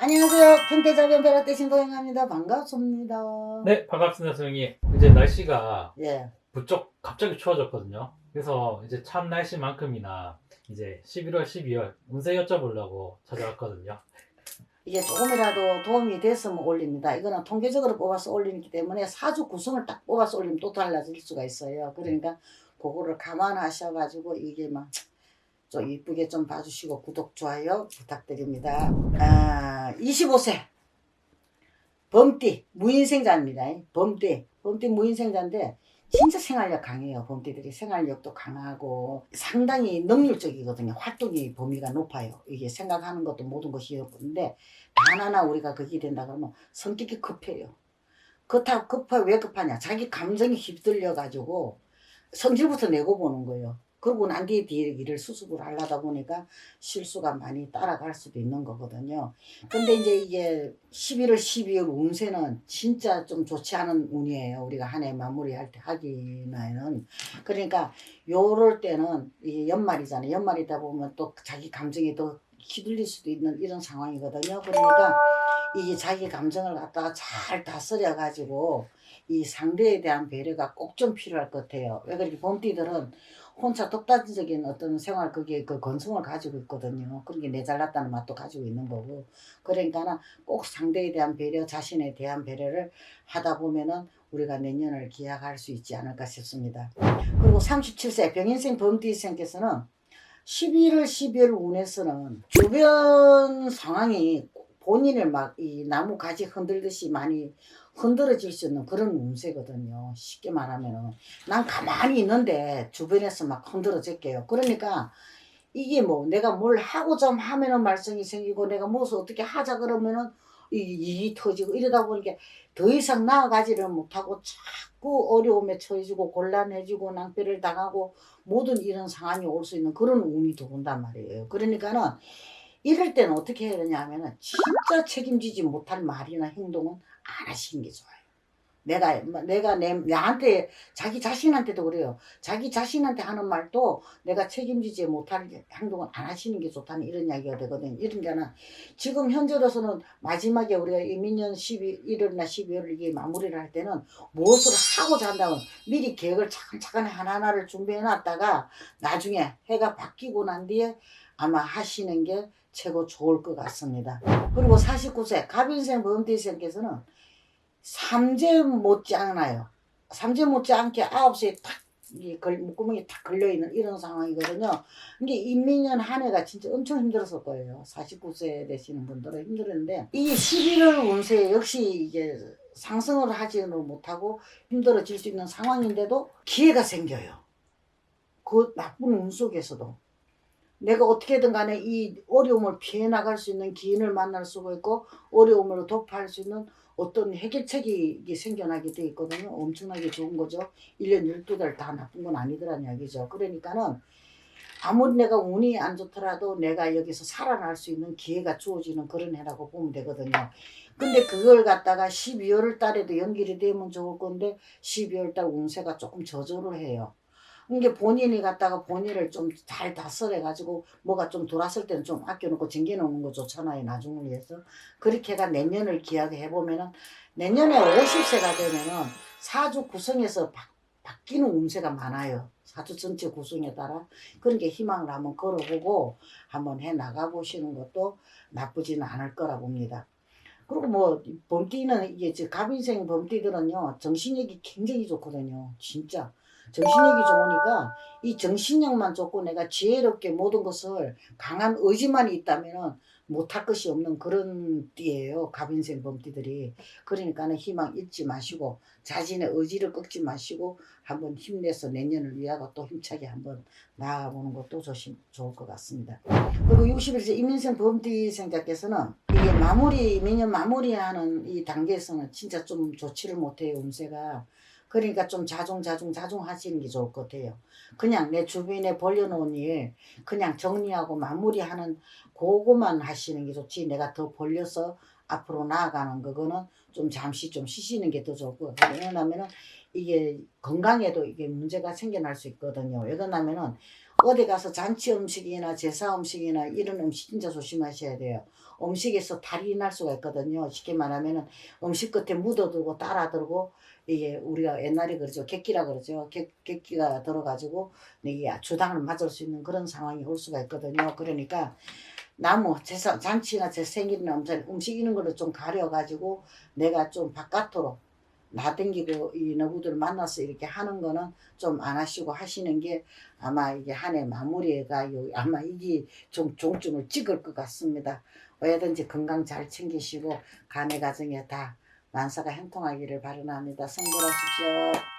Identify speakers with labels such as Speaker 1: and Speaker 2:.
Speaker 1: 안녕하세요. 평택자변 베라떼 신도영합니다. 반갑습니다.
Speaker 2: 네, 반갑습니다, 선생님. 이제 날씨가
Speaker 1: 예.
Speaker 2: 부쩍 갑자기 추워졌거든요. 그래서 이제 참 날씨만큼이나 이제 11월, 12월 운세 여쭤보려고 찾아왔거든요.
Speaker 1: 이게 조금이라도 도움이 됐으면 올립니다. 이거는 통계적으로 뽑아서 올리기 때문에 사주 구성을 딱 뽑아서 올리면 또 달라질 수가 있어요. 그러니까 그거를 감안하셔가지고 이게 막 좀 이쁘게 좀 봐주시고 구독, 좋아요 부탁드립니다. 25세 범띠 무인생자입니다. 범띠 무인생자인데 진짜 생활력 강해요. 범띠들이 생활력도 강하고 상당히 능률적이거든요. 활동이 범위가 높아요. 이게 생각하는 것도 모든 것이 없는데 단 하나 우리가 그게 된다 그러면 성격이 급해요. 그렇다고 왜 급하냐, 자기 감정이 휩들려 가지고 성질부터 내고 보는 거예요. 그러고 난 뒤에 일을 수습을 하려다 보니까 실수가 많이 따라갈 수도 있는 거거든요. 근데 이제 이게 11월, 12월 운세는 진짜 좀 좋지 않은 운이에요. 우리가 한 해 마무리할 때 하기에는. 그러니까 요럴 때는 이게 연말이잖아요. 연말이다 보면 또 자기 감정이 또 휘둘릴 수도 있는 이런 상황이거든요. 그러니까 이게 자기 감정을 갖다가 잘 다스려 가지고 이 상대에 대한 배려가 꼭 좀 필요할 것 같아요. 왜 그렇게 범띠들은 혼자 독단적인 어떤 생활 그게 그 건성을 가지고 있거든요. 그런 게 내 잘났다는 맛도 가지고 있는 거고. 그러니까는 꼭 상대에 대한 배려, 자신에 대한 배려를 하다 보면은 우리가 내년을 기약할 수 있지 않을까 싶습니다. 그리고 37세 병인생 범띠생께서는 11월, 12월 운에서는 주변 상황이 본인을 막 이 나무 가지 흔들듯이 많이 흔들어질 수 있는 그런 운세거든요. 쉽게 말하면은 난 가만히 있는데 주변에서 막 흔들어질게요. 그러니까 이게 뭐 내가 뭘 하고 좀 하면은 말썽이 생기고 내가 무엇을 어떻게 하자 그러면은 일이 터지고 이러다 보니까 더 이상 나아가지를 못하고 자꾸 어려움에 처해지고 곤란해지고 낭패를 당하고 모든 이런 상황이 올 수 있는 그런 운이 들어온단 말이에요. 그러니까는 이럴 때는 어떻게 해야 되냐 하면은 진짜 책임지지 못할 말이나 행동은 안 하시는 게 좋아요. 내가 나한테, 자기 자신한테도 그래요. 자기 자신한테 하는 말도 내가 책임지지 못할 행동은 안 하시는 게 좋다는 이런 이야기가 되거든요. 이런 게는 지금 현재로서는 마지막에 우리가 이민년 11월이나 12월 이게 마무리를 할 때는 무엇을 하고자 한다면 미리 계획을 차근차근 하나하나를 준비해 놨다가 나중에 해가 바뀌고 난 뒤에 아마 하시는 게 최고 좋을 것 같습니다. 그리고 49세 갑인생 범띠생께서는 삼재 못지않아요. 삼재 못지않게 9시에 탁 목구멍이 탁 걸려있는 이런 상황이거든요. 이게 인민년 한 해가 진짜 엄청 힘들었을 거예요. 49세 되시는 분들은 힘들었는데 이게 11월 운세 역시 이게 상승을 하지는 못하고 힘들어질 수 있는 상황인데도 기회가 생겨요. 그 나쁜 운 속에서도 내가 어떻게든 간에 이 어려움을 피해 나갈 수 있는 기인을 만날 수가 있고 어려움을 돌파할 수 있는 어떤 해결책이 생겨나게 돼 있거든요. 엄청나게 좋은 거죠. 1년 12달 다 나쁜 건 아니더란 이야기죠. 그러니까는 아무리 내가 운이 안 좋더라도 내가 여기서 살아날 수 있는 기회가 주어지는 그런 해라고 보면 되거든요. 근데 그걸 갖다가 12월 달에도 연결이 되면 좋을 건데 12월 달 운세가 조금 저조를 해요. 이게 본인이 갖다가 본인을 좀 잘 다스려 가지고 뭐가 좀 돌았을 때는 좀 아껴놓고 쟁겨놓는 거 좋잖아요. 나중을 위해서. 그렇게 해가 내년을 기약해 보면은 내년에 50세가 되면은 사주 구성에서 바뀌는 운세가 많아요. 사주 전체 구성에 따라. 그런 게 희망을 한번 걸어보고 한번 해 나가 보시는 것도 나쁘지는 않을 거라 봅니다. 그리고 뭐 범띠는 이게 갑인생 범띠들은요 정신력이 굉장히 좋거든요. 진짜 정신력이 좋으니까 이 정신력만 좋고 내가 지혜롭게 모든 것을 강한 의지만 있다면은 못할 것이 없는 그런 띠예요. 갑인생 범띠들이. 그러니까는 희망 잃지 마시고 자신의 의지를 꺾지 마시고 한번 힘내서 내년을 위하여 또 힘차게 한번 나아가보는 것도 좋을 것 같습니다. 그리고 61세 이민생 범띠생자께서는 이게 매년 마무리하는 이 단계에서는 진짜 좀 좋지를 못해요. 운세가. 그러니까 좀 자중 하시는 게 좋을 것 같아요. 그냥 내 주변에 벌려놓은 일 그냥 정리하고 마무리하는 그거만 하시는 게 좋지, 내가 더 벌려서 앞으로 나아가는 그거는 좀 잠시 좀 쉬시는 게 더 좋을 것 같아요. 왜냐하면은 이게 건강에도 이게 문제가 생겨날 수 있거든요. 왜 그러냐면은 어디 가서 잔치 음식이나 제사 음식이나 이런 음식 진짜 조심하셔야 돼요. 음식에서 탈이 날 수가 있거든요. 쉽게 말하면은 음식 끝에 묻어두고 따라들고 이게 우리가 옛날에 그러죠. 객기라 그러죠. 객기가 들어가지고 이게 주당을 맞을 수 있는 그런 상황이 올 수가 있거든요. 그러니까 나무 제사 잔치나 제 생일이나 음식 이런 거를 좀 가려가지고 내가 좀 바깥으로 나댕기고 이 너구들 만나서 이렇게 하는 거는 좀 안 하시고 하시는 게 아마 이게 한 해 마무리가 아마 이게 좀 종점을 찍을 것 같습니다. 뭐든지 건강 잘 챙기시고 간의 가정에 다 만사가 형통하기를 바라옵니다. 성불하십시오.